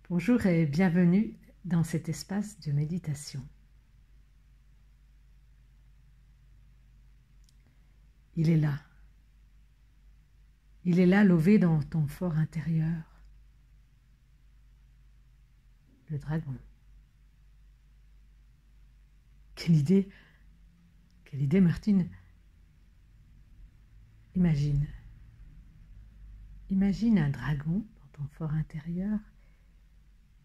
Bonjour et bienvenue dans cet espace de méditation. Il est là. Il est là, lové dans ton fort intérieur. Le dragon. Quelle idée, Martine. Imagine un dragon dans ton fort intérieur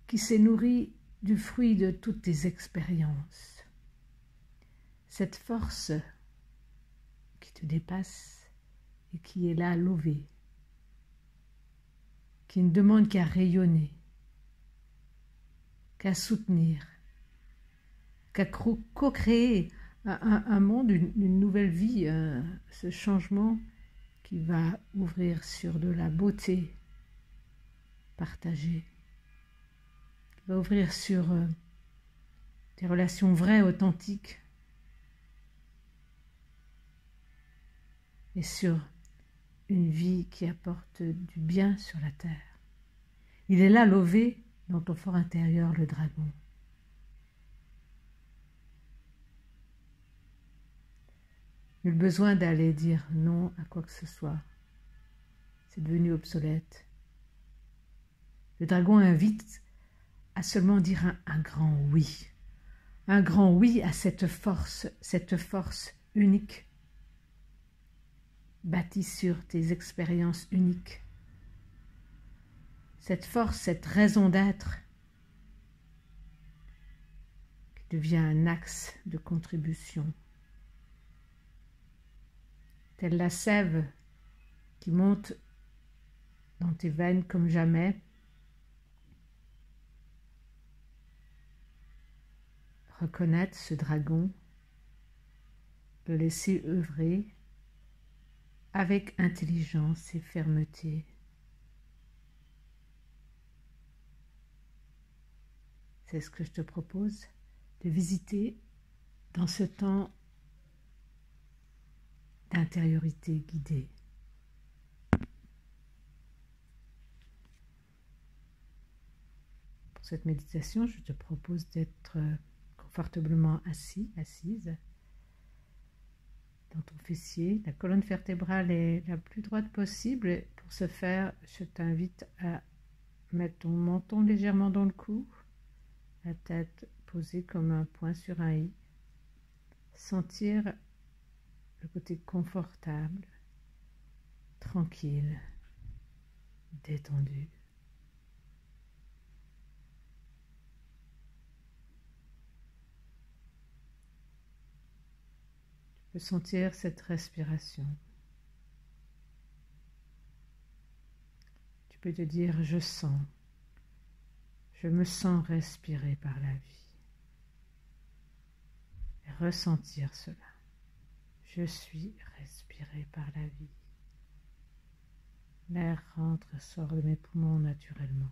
qui s'est nourri du fruit de toutes tes expériences. Cette force qui te dépasse et qui est là levée, qui ne demande qu'à rayonner, qu'à soutenir, qu'à co-créer un monde, une nouvelle vie, ce changement qui va ouvrir sur de la beauté partagée, qui va ouvrir sur des relations vraies, authentiques, et sur une vie qui apporte du bien sur la terre. Il est là, lové dans ton fort intérieur, le dragon. Nul besoin d'aller dire non à quoi que ce soit. C'est devenu obsolète. Le dragon invite à seulement dire un grand oui. Un grand oui à cette force unique, bâtie sur tes expériences uniques. Cette force, cette raison d'être qui devient un axe de contribution. Telle la sève qui monte dans tes veines comme jamais. Reconnaître ce dragon, le laisser œuvrer avec intelligence et fermeté. C'est ce que je te propose de visiter dans ce temps d'intériorité guidée. Pour cette méditation, je te propose d'être confortablement assis, assise, dans ton fessier. La colonne vertébrale est la plus droite possible. Pour ce faire, je t'invite à mettre ton menton légèrement dans le cou, la tête posée comme un point sur un i. Sentir le côté confortable, tranquille, détendu. Tu peux sentir cette respiration. Tu peux te dire, je me sens respirer par la vie. Et ressentir cela. Je suis respiré par la vie. L'air rentre et sort de mes poumons naturellement.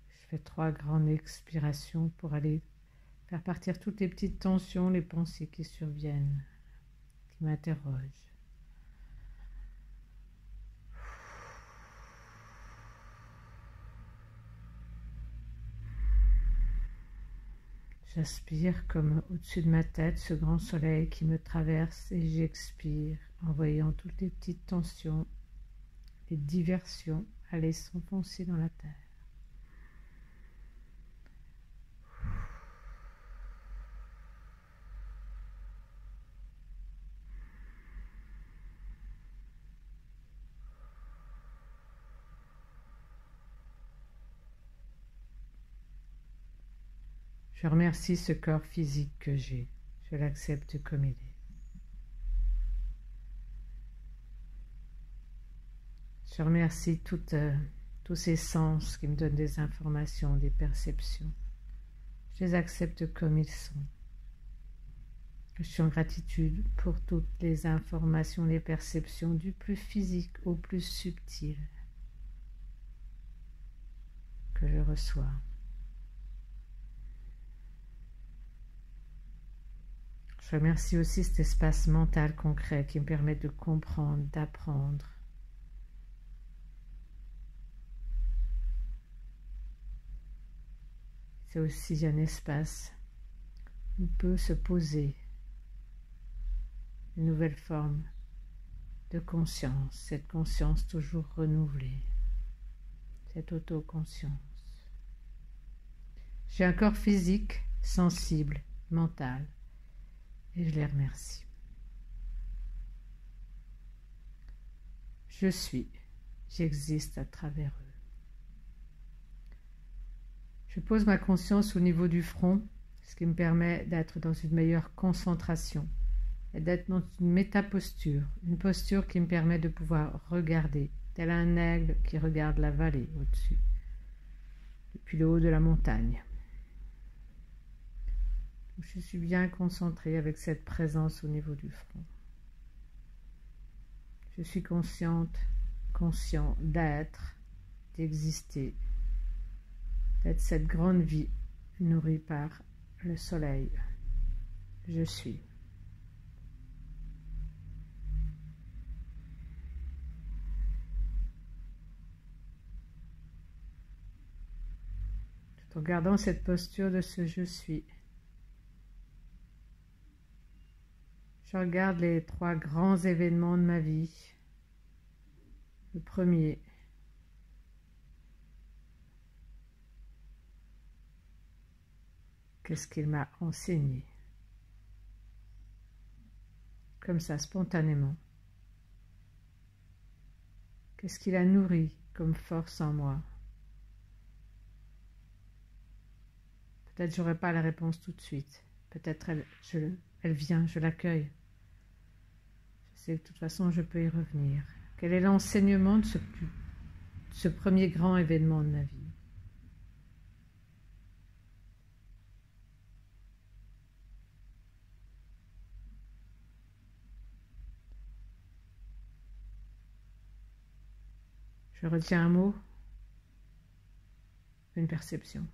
Je fais 3 grandes expirations pour aller faire partir toutes les petites tensions, les pensées qui surviennent, qui m'interrogent. J'aspire comme au-dessus de ma tête ce grand soleil qui me traverse et j'expire en voyant toutes les petites tensions, les diversions aller s'enfoncer dans la terre. Je remercie ce corps physique que j'ai. Je l'accepte comme il est. Je remercie tous ces sens qui me donnent des informations, des perceptions. Je les accepte comme ils sont. Je suis en gratitude pour toutes les informations, les perceptions, du plus physique au plus subtil que je reçois. Je remercie aussi cet espace mental concret qui me permet de comprendre, d'apprendre. C'est aussi un espace où peut se poser une nouvelle forme de conscience, cette conscience toujours renouvelée, cette autoconscience. J'ai un corps physique, sensible, mental, et je les remercie. Je suis, j'existe à travers eux. Je pose ma conscience au niveau du front, ce qui me permet d'être dans une meilleure concentration et d'être dans une métaposture, une posture qui me permet de pouvoir regarder, tel un aigle qui regarde la vallée au-dessus, depuis le haut de la montagne. Je suis bien concentrée avec cette présence au niveau du front. Je suis consciente, conscient d'être, d'exister, d'être cette grande vie nourrie par le soleil. Je suis. Tout en gardant cette posture de ce je suis, je regarde les 3 grands événements de ma vie. Le premier, qu'est-ce qu'il m'a enseigné? Comme ça, spontanément. Qu'est-ce qu'il a nourri comme force en moi? Peut-être j'aurai pas la réponse tout de suite. Peut-être elle vient, je l'accueille. Je sais que de toute façon, je peux y revenir. Quel est l'enseignement de ce premier grand événement de ma vie? Je retiens un mot, une perception.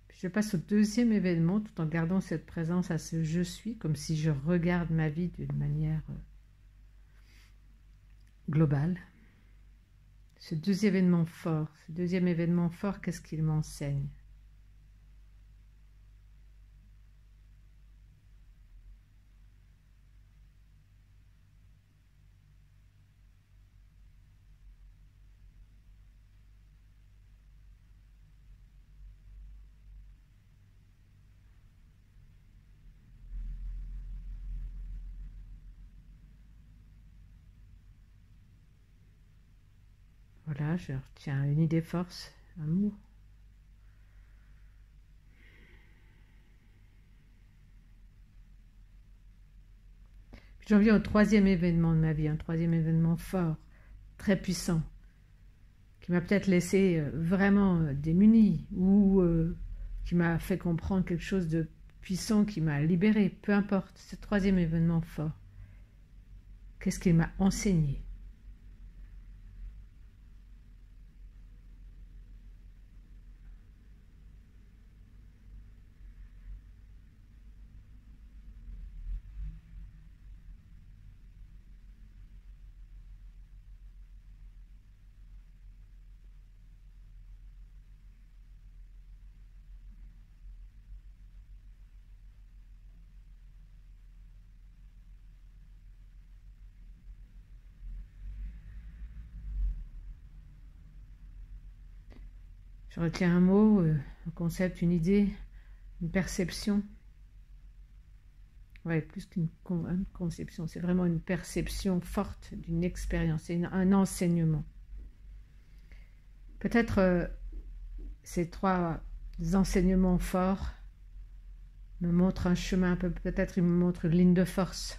Puis je passe au deuxième événement tout en gardant cette présence à ce je suis, comme si je regarde ma vie d'une manière globale. Ce deuxième événement fort, qu'est-ce qu'il m'enseigne? Voilà, je retiens une idée force, un mot. Puis j'en viens au troisième événement de ma vie, un troisième événement fort, très puissant, qui m'a peut-être laissé vraiment démunie ou qui m'a fait comprendre quelque chose de puissant, qui m'a libéré, peu importe, ce troisième événement fort. Qu'est-ce qu'il m'a enseigné? Je retiens un mot, un concept, une idée, une perception. Ouais, plus qu'une conception, c'est vraiment une perception forte d'une expérience, c'est un enseignement. Peut-être ces 3 enseignements forts me montrent un chemin, peut-être ils me montrent une ligne de force.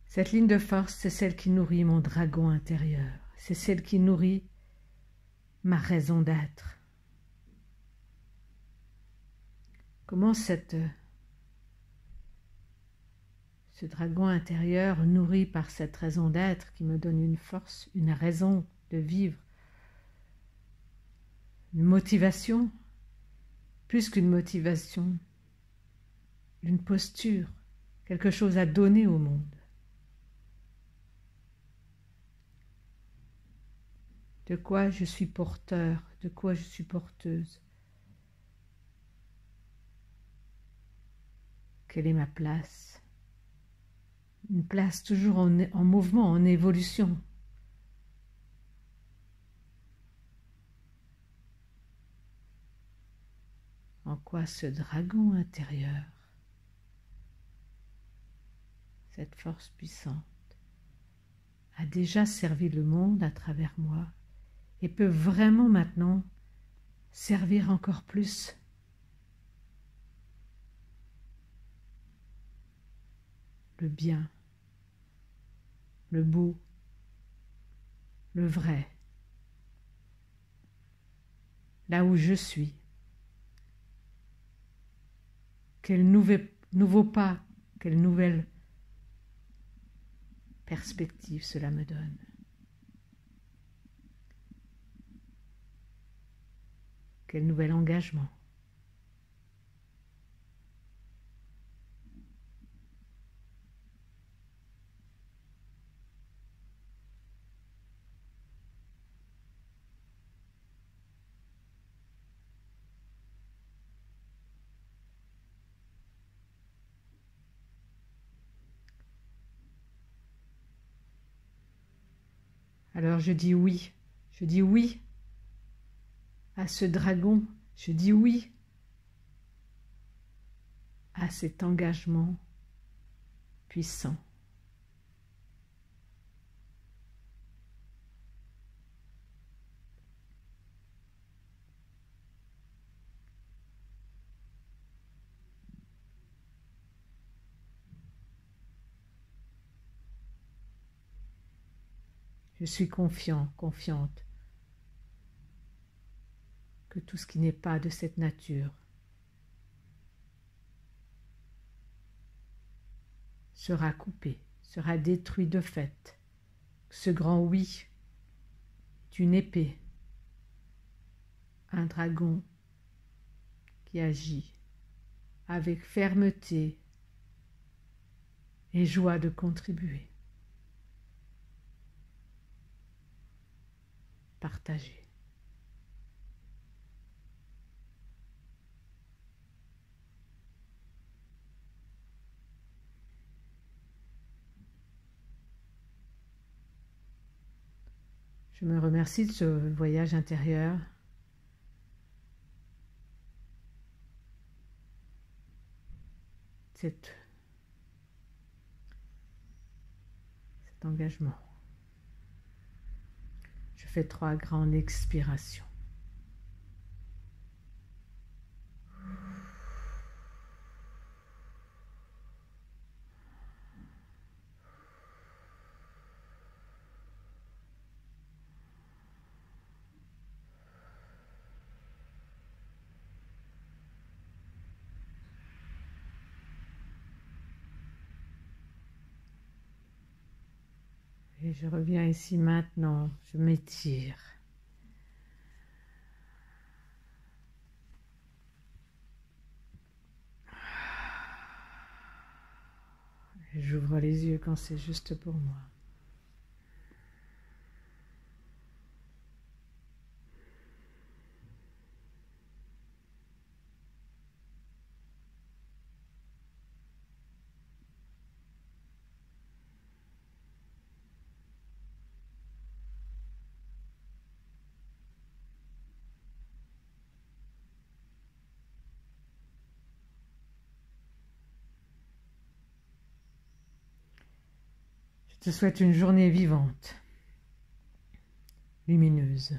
Cette ligne de force, c'est celle qui nourrit mon dragon intérieur. C'est celle qui nourrit ma raison d'être. Comment ce dragon intérieur, nourri par cette raison d'être qui me donne une force, une raison de vivre, une motivation, plus qu'une motivation, une posture, quelque chose à donner au monde. De quoi je suis porteur, de quoi je suis porteuse. Quelle est ma place? Une place toujours en mouvement, en évolution. En quoi ce dragon intérieur, cette force puissante, a déjà servi le monde à travers moi et peut vraiment maintenant servir encore plus. Le bien, le beau, le vrai, là où je suis. Quel nouveau pas, quelle nouvelle perspective cela me donne. Quel nouvel engagement. Alors je dis oui à ce dragon, je dis oui à cet engagement puissant. Je suis confiant, confiante que tout ce qui n'est pas de cette nature sera coupé, sera détruit de fait. Ce grand oui est une épée, un dragon qui agit avec fermeté et joie de contribuer. Partager. Je me remercie de ce voyage intérieur. Cet engagement. Je fais 3 grandes expirations. Et je reviens ici maintenant, je m'étire. J'ouvre les yeux quand c'est juste pour moi. Je te souhaite une journée vivante, lumineuse.